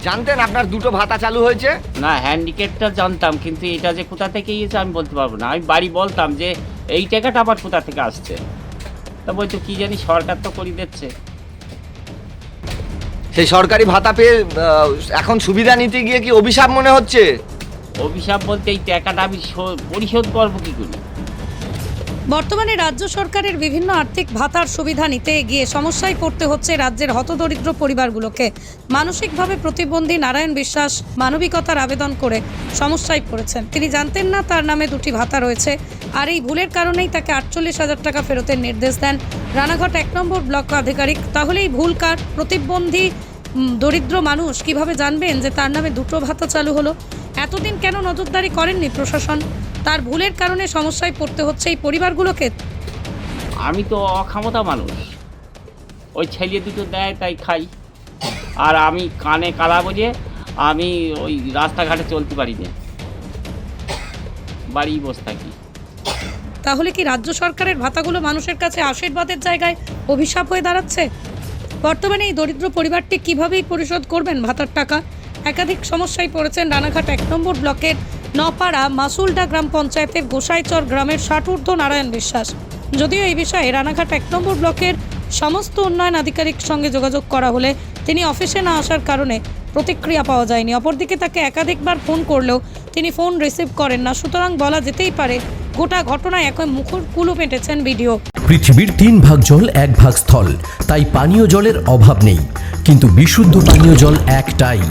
জানতেন আপনার দুটো ভাতা চালু হয়েছে? না, হ্যান্ডিক্যাপটা জানতাম, কিন্তু এটা যে কোথা থেকে এসেছে আমি বলতে পারবো না। আমি বাড়ি বলতাম যে এই টাকাটা আবার কোথা থেকে আসছে, তা বলতো কি জানি সরকার তো করে দিচ্ছে। সেই সরকারি ভাতা পেয়ে এখন সুবিধা নিতে গিয়ে কি অভিশাপ মনে হচ্ছে? অভিশাপ বলতে এই টাকাটা আমি পরিশোধ করবো কি করে? বর্তমানে রাজ্য সরকারের বিভিন্ন আর্থিক ভাতার সুবিধা নিতে গিয়ে সমস্যায় পড়তে হচ্ছে রাজ্যের হতদরিদ্র পরিবারগুলোকে। মানসিকভাবে প্রতিবন্ধী নারায়ণ বিশ্বাস মানবিকতার আবেদন করে সমস্যায় পড়েছেন। তিনি জানতেন না তার নামে দুটি ভাতা রয়েছে, আর এই ভুলের কারণেই তাকে 48,000 টাকা ফেরতের নির্দেশ দেন রানাঘাট 1 নম্বর ব্লক আধিকারিক। তাহলে এই ভুল কার? প্রতিবন্ধী দরিদ্র মানুষ কিভাবে জানবেন যে তার নামে দুটো ভাতা চালু হলো? এতদিন কেন নজরদারি করেননি প্রশাসন? তার ভুলের কারণে সমস্যায় পড়তে হচ্ছে এই পরিবারগুলোকে। আমি তো অক্ষমতা মানুষ, ওই ছেলে দুটো দেয় তাই খাই, আর আমি কানে কালা বোঝে আমি ওই রাস্তাঘাটে চলতে পারি না, বাড়ি বসে থাকি। তাহলে কি রাজ্য সরকারের ভাতাগুলো মানুষের কাছে আশীর্বাদের জায়গায় অভিশাপ হয়ে দাঁড়াচ্ছে? বর্তমানে এই দরিদ্র পরিবারটি কিভাবেই পরিশোধ করবেন ভাতার টাকা? একাধিক সমস্যায় পড়েছেন রানাঘাট 1 নম্বর ব্লকের নপাড়া মাসুলডা গ্রাম পঞ্চায়েতের গোসাইচর গ্রামের 60 ঊর্ধ্ব নারায়ণ বিশ্বাস। যদিও এই বিষয়ে রানাঘাট 1 নম্বর ব্লকের সমস্ত উন্নয়ন আধিকারিক সঙ্গে যোগাযোগ করা হলে তিনি অফিসে না আসার কারণে প্রতিক্রিয়া পাওয়া যায়নি। অপরদিকে তাকে একাধিকবার ফোন করলেও তিনি ফোন রিসিভ করেন না। সুতরাং বলা যেতেই পারে গোটা ঘটনায় এখন মুখর কুলু পেটেছেন ভিডিও। পৃথিবীর 3 ভাগ জল 1 ভাগ স্থল, তাই পানীয় জলের অভাব নেই। কিন্তু বিশুদ্ধ পানীয় জল একটাই,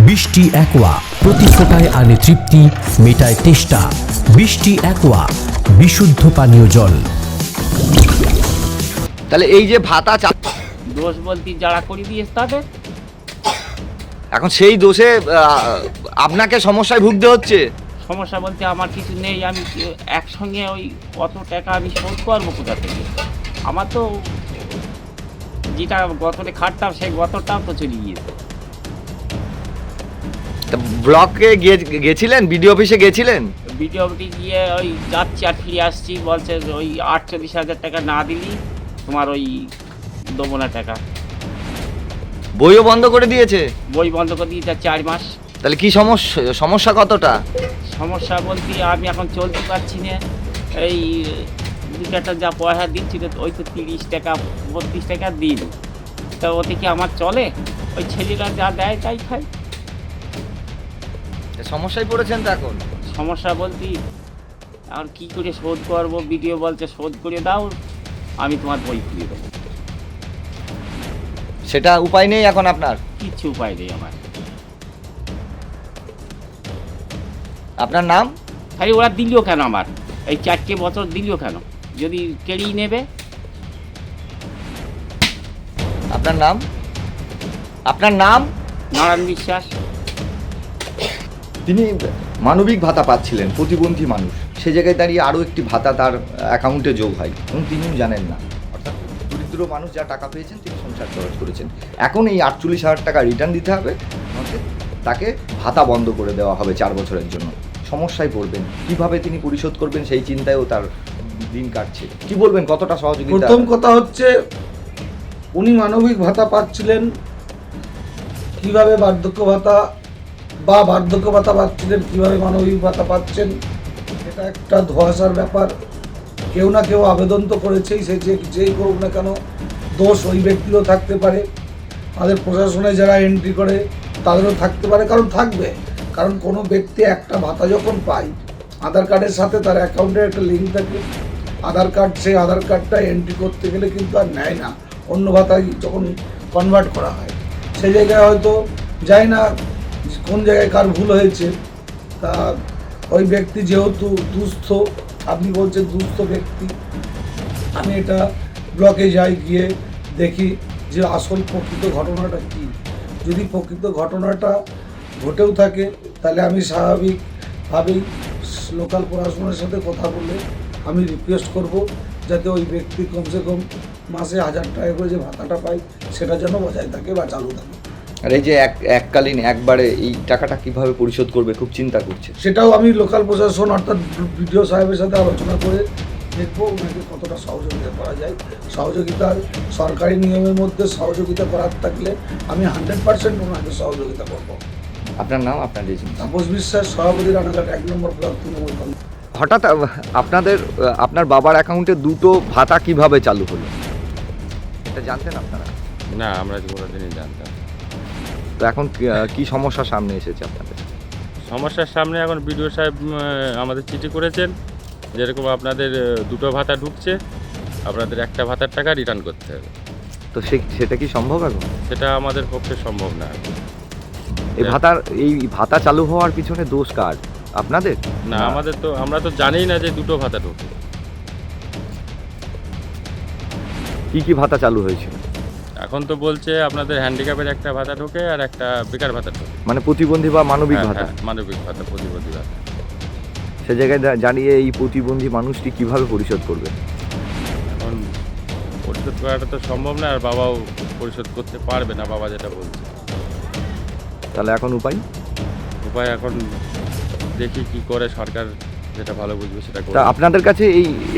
বৃষ্টি অ্যাকোয়া। প্রতি ফোঁটায় আনে তৃপ্তি, মেটায় তেষ্টা। বৃষ্টি অ্যাকোয়া, বিশুদ্ধ পানীয় জল। তাহলে এই যে ভাতা দোষ বলতে যারা করে দিয়েছে তাদের, এখন সেই দোষে আপনাকে সমস্যায় ভুগতে হচ্ছে। সমস্যা বলতে আমার কিছু নেই, আমি একসঙ্গে ওই কত টাকা আমি শোধ করবো কোথা থেকে? আমার তো যেটা গতরে খাটতাম সেই গতরটাও তো চলে গিয়েছে। ব্লকে গেছিলেন, বিডিও অফিসে গেছিলেন? বিডিও অফিসে গিয়ে ওই যাচ্ছি আর ফিরে আসছি, বলছে ওই 48,000 টাকা না দিলি তোমার ওই দেবো না টাকা। বইও বন্ধ করে দিয়েছে? বই বন্ধ করে দিয়েছে 4 মাস। তাহলে কি সমস্যা কতটা? সমস্যা বলতে আমি এখন চলতে পারছি না। এই দুটাটা যা পয়সা দিচ্ছিল ওই তো 30 টাকা 32 টাকা দিন, তা ওতে কি আমার চলে? ওই ছেলেরা যা দেয় তাই খাই। সমস্যায় পড়েছেন তো এখন? সমস্যা বলতে আর কি করে শোধ করবো? ভিডিও বলছে শোধ করে দাও, আমি তোমার বই খুলে দেবো। সেটা উপায় নেই এখন আপনার? কিচ্ছু উপায় নেই আমার। আপনার নাম? খালি ওরা দিল কেন আমার এই 4 বছর দিল কেন? যদি কেড়েই নেবে। আপনার নাম? আপনার নাম? নারায়ণ বিশ্বাস। তিনি মানবিক ভাতা পাচ্ছিলেন, প্রতিবন্ধী মানুষ। সে জায়গায় দাঁড়িয়ে আরও একটি ভাতা তার অ্যাকাউন্টে যোগ হয় এবং তিনিও জানেন না। অর্থাৎ দরিদ্র মানুষ যা টাকা পেয়েছেন তিনি সংসার খরচ করেছেন। এখন এই 48,000 টাকা রিটার্ন দিতে হবে, নচেৎ তাকে ভাতা বন্ধ করে দেওয়া হবে 4 বছরের জন্য। সমস্যায় পড়বেন, কিভাবে তিনি পরিশোধ করবেন সেই চিন্তায়ও তার দিন কাটছে। কি বলবেন, কতটা সহযোগিতা? প্রথম কথা হচ্ছে উনি মানবিক ভাতা পাচ্ছিলেন, কিভাবে বার্ধক্য ভাতা পাচ্ছিলেন, কিভাবে মানবিক ভাতা পাচ্ছেন, এটা একটা ধোঁয়াশার ব্যাপার। কেউ না কেউ আবেদন তো করেছেই, সে যেই করুক না কেন দোষ ওই ব্যক্তিরও থাকতে পারে, আমাদের প্রশাসনে যারা এন্ট্রি করে তাদেরও থাকতে পারে, কারণ থাকবে। কারণ কোনো ব্যক্তি একটা ভাতা যখন পায়, আধার কার্ডের সাথে তার অ্যাকাউন্টের একটা লিঙ্ক থাকে। সেই আধার কার্ডটা এন্ট্রি করতে গেলে কিন্তু আর নেয় না, অন্য ভাতায় যখন কনভার্ট করা হয়। সেই জায়গায় হয়তো যায় না কোন জায়গায় কার ভুল হয়েছে। তা ওই ব্যক্তি যেহেতু দুস্থ, আপনি বলছেন দুস্থ ব্যক্তি, আমি এটা ব্লকে যাই, গিয়ে দেখি যে আসল প্রকৃত ঘটনাটা কী। যদি প্রকৃত ঘটনাটা ঘটেও থাকে তাহলে আমি স্বাভাবিকভাবেই লোকাল প্রশাসনের সাথে কথা বলে আমি রিকোয়েস্ট করব যাতে ওই ব্যক্তি কমসে কম মাসে 1000 টাকা করে যে ভাতাটা পায় সেটা যেন বজায় থাকে বা চালু থাকে। আর এই যে এককালীন একবারে এই টাকাটা কিভাবে পরিশোধ করবে খুব চিন্তা করছে। সেটাও আমি লোকাল প্রশাসন অর্থাৎ বিডিও সাহেবের সাথে আলোচনা করে দেখবো ওনাকে কতটা সহযোগিতা করা যায়। সহযোগিতার সরকারি নিয়মের মধ্যে সহযোগিতা করার থাকলে আমি 100% ওনাকে সহযোগিতা করবো। আপনার নাম, আপনার রেজিমেন্ট? তাপস বিশ্বাস, সভাপতি, রানাঘাট 1 নম্বর ব্লক তৃণমূল কংগ্রেস। হঠাৎ আপনার বাবার অ্যাকাউন্টে দুটো ভাতা কিভাবে চালু হলো, এটা জানতেন আপনারা? না, আমরা কোনোদিনই জানতাম না। তো এখন কি সমস্যার সামনে এসেছে আপনাদের? সমস্যার সামনে এখন বিডিও সাহেব আমাদের চিঠি করেছেন, যেরকম আপনাদের দুটো ভাতা ঢুকছে, আপনাদের একটা ভাতার টাকা রিটার্ন করতে হবে। তো সেটা কি সম্ভব এখন? সেটা আমাদের পক্ষে সম্ভব না। এই ভাতা চালু হওয়ার পিছনে দোষ কার? আপনাদের না, আমরা তো জানি না যে দুটো ভাতা ঢুকে। কি ভাতা চালু হয়েছিল? এখন তো বলছে আপনাদের হ্যান্ডিক্যাপের একটা ভাতা ঢোকে আর একটা বেকার ভাতা ঢোকে। মানে প্রতিবন্ধী বা মানবিক ভাতা? মানবিক ভাতা, প্রতিবন্ধী ভাতা। সে জায়গায় জানিয়ে এই প্রতিবন্ধী মানুষটি কিভাবে পরিশোধ করবে? এখন পরিশোধ করাটা তো সম্ভব না, আর বাবাও পরিশোধ করতে পারবে না, বাবা যেটা বলছে। তাহলে এখন উপায় এখন দেখি কি করে, সরকার যেটা ভালো বুঝবে সেটা তা করবে। আপনাদের কাছে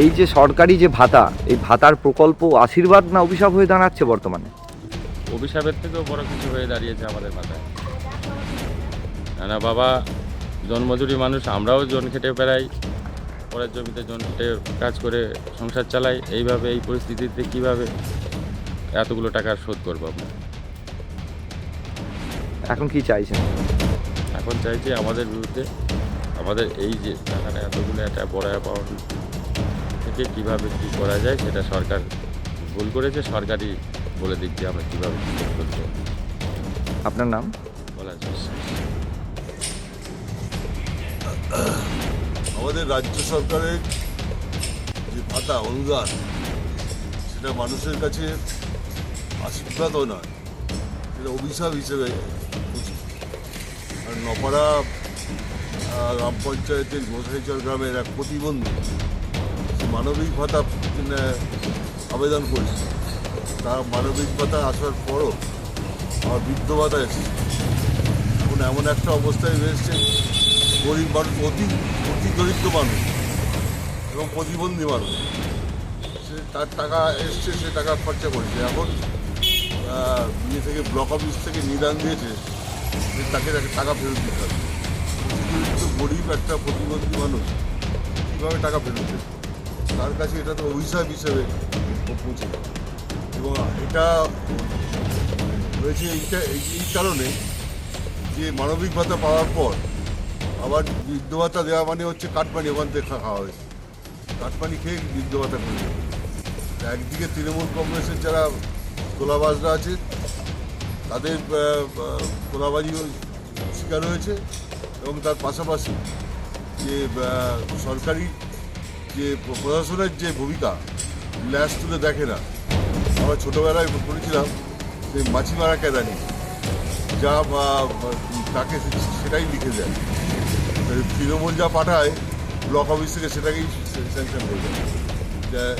এই যে সরকারি যে ভাতা, এই ভাতার প্রকল্প আশীর্বাদ না অভিশাপ হয়ে দাঁড়াচ্ছে বর্তমানে? অভিশাপের থেকেও বড় কিছু হয়ে দাঁড়িয়েছে আমাদের মাথায়। না বাবা জন্মজুরি মানুষ, আমরাও জন খেটে বেড়াই, পরের জমিতে জন খেটে কাজ করে সংসার চালাই। এইভাবে এই পরিস্থিতিতে কিভাবে এতগুলো টাকা শোধ করবো আমরা? এখন কি চাইছেন? এখন চাইছি আমাদের বিরুদ্ধে, আমাদের এই যে টাকাটা এতগুলো একটা বড় অ্যামাউন্ট থেকে কীভাবে কী করা যায়, সেটা সরকার ভুল করেছে, সরকারই বলে দিক যে আমরা কীভাবে কী করতে। আপনার নাম? বলা যাচ্ছে আমাদের রাজ্য সরকারের যে ভাতা অনুদান, সেটা মানুষের কাছে আশীর্বাদও নয়, সেটা অভিশাপ হিসেবে উচিত। আর নপাড়া গ্রাম পঞ্চায়েতের গোসাইচর গ্রামের এক প্রতিবন্ধী সে মানবিক ভাতা আবেদন করেছে। তার মানবিক ভাতা আসার পরও আমার বৃদ্ধ ভাতা এসেছে। এখন এমন একটা অবস্থায় রয়েছে, গরিব মানুষ, অতি দরিদ্র মানুষ এবং প্রতিবন্ধী মানুষ, সে তার টাকা এসছে, সে টাকা খরচা করেছে। এখন ইয়ে থেকে ব্লক অফিস থেকে নিদান দিয়েছে যে তাকে টাকা ফেরত দিতে হবে। অতি গরিব একটা প্রতিবন্ধী মানুষ কীভাবে টাকা ফেরত দেবে? তার কাছে এটা তো অভিশাপ হিসেবে পৌঁছে যাবে। এবং এটা হয়েছে এই কারণে যে মানবিক ভাতা পাওয়ার পর আবার বৃদ্ধ ভাতা দেওয়া মানে হচ্ছে কাটপানি, ওখান থেকে খাওয়া হয়েছে, কাটপানি খেয়ে বৃদ্ধ ভাতা করে। একদিকে তৃণমূল কংগ্রেসের যারা তোলাবাজরা আছে তাদের তোলাবাজিও শিকার হয়েছে, এবং তার পাশাপাশি যে সরকারি যে প্রশাসনের যে ভূমিকা ল্যাস তুলে দেখে না। আমরা ছোটোবেলায় পড়েছিলাম যে মাছি মারা কেদানি, যা তাকে সেটাই লিখে দেয়, তৃণমূল যা পাঠায় ব্লক অফিস থেকে সেটাকেই স্যাংশন হয়ে যায়।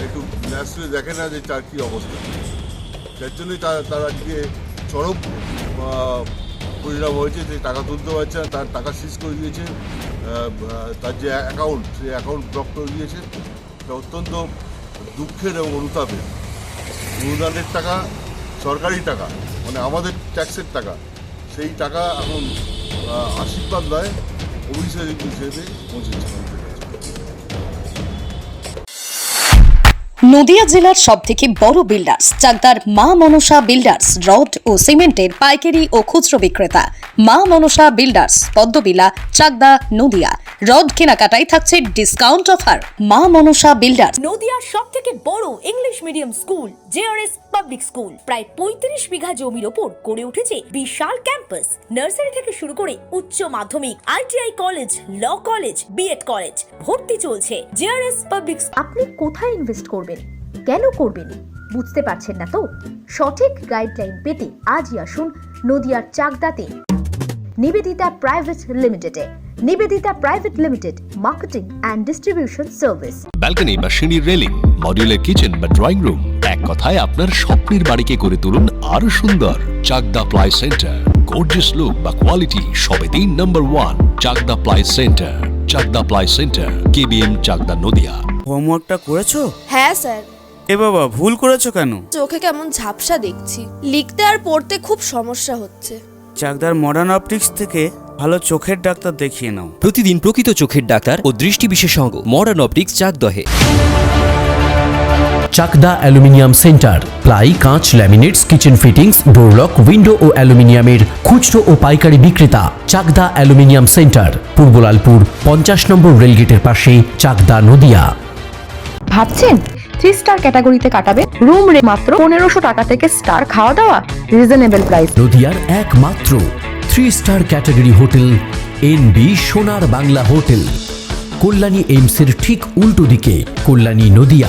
একটু ম্যাচ তুলে দেখে না যে তার কী অবস্থা। যার জন্যই তার আজকে চরম পরিণাম হয়েছে, যে টাকা তুলতে পারছে না, তার টাকা সিজ করে দিয়েছে, তার যে অ্যাকাউন্ট, সেই অ্যাকাউন্ট ব্লক করে দিয়েছে। এটা অত্যন্ত দুঃখের এবং অনুতাপের। অনুদানের টাকা, সরকারি টাকা, মানে আমাদের ট্যাক্সের টাকা, সেই টাকা এখন আশীর্বাদ নয়, অভিশাপ হিসেবে পৌঁছেছে আমাদের কাছে। নদিয়া জেলার সবথেকে বড় বিল্ডার্স চাকদার মা মনসা বিল্ডার্স রড ও সিমেন্টের পাইকারি ও খুচরো বিক্রেতা। মা মনসা বিল্ডার্স, পদ্মবিলা, চাকদা, নদিয়া। রড কেনাকাটায় থাকছে ডিসকাউন্ট অফার। মা মনসা বিল্ডার্স। নদিয়ার সবথেকে বড় English medium school JRS public school, প্রায় 35 বিঘা জমির ওপর গড়ে উঠেছে বিশাল ক্যাম্পাস। নার্সারি থেকে শুরু করে উচ্চ মাধ্যমিক, ITI college, law college, BEd college, ভর্তি চলছে। JRS public. আপনি কোথায় ইনভেস্ট করবেন, কেন করবেন, বুঝতে পারছেন না তো? সঠিক গাইডলাইন পেতে আজই আসুন নদিয়ার চাকদাতে নিবেদিতা প্রাইভেট লিমিটেডে। Nivedita private limited, marketing and distribution service. Balcony বা সিঁড়ির রেলিং, মডিউলার কিচেন বা ড্রয়িং রুম, এক কথায় আপনার স্বপ্নের বাড়িকে করে তুলুন আরো সুন্দর। Chakdah ply centre, gorgeous look বা কোয়ালিটি সবে 3 number 1 Chakdah ply centre. Chakdah ply centre, KBM, Chakdah, Nadia. হোমওয়ার্কটা করেছো? হ্যাঁ স্যার। এ বাবা, ভুল করেছো কেন? চোখে কেমন ঝাপসা দেখছি, লিখতে আর পড়তে খুব সমস্যা হচ্ছে। চাকদার মডার্ন অপটিক্স থেকে ভালো চোখের ডাক্তার দেখিয়ে নাও। প্রতিদিন প্রকৃত চোখের ডাক্তার ও দৃষ্টি বিশেষজ্ঞ মডার্ন অপটিক্স চাকদহে। চাকদা অ্যালুমিনিয়াম সেন্টার, প্লাই, কাঁচ, laminates, kitchen fittings, door lock, window ও অ্যালুমিনিয়ামের খুচরো ও পাইকারি বিক্রেতা। চাকদা অ্যালুমিনিয়াম সেন্টার, পূর্ব লালপুর 50 নম্বর রেলগেটের পাশে, চাকদা, নদিয়া। ভাবছেন 3 স্টার ক্যাটাগরিতে কাটাবেন? রুম রে মাত্র 1500 টাকা থেকে স্টার, খাওয়া দাওয়া রিজনেবল প্রাইস। নদিয়ার একমাত্র 3 স্টার ক্যাটাগরি হোটেল এনবি সোনার বাংলা হোটেল, কল্যাণী এইমসের ঠিক উল্টো দিকে, কল্যাণী, নদিয়া।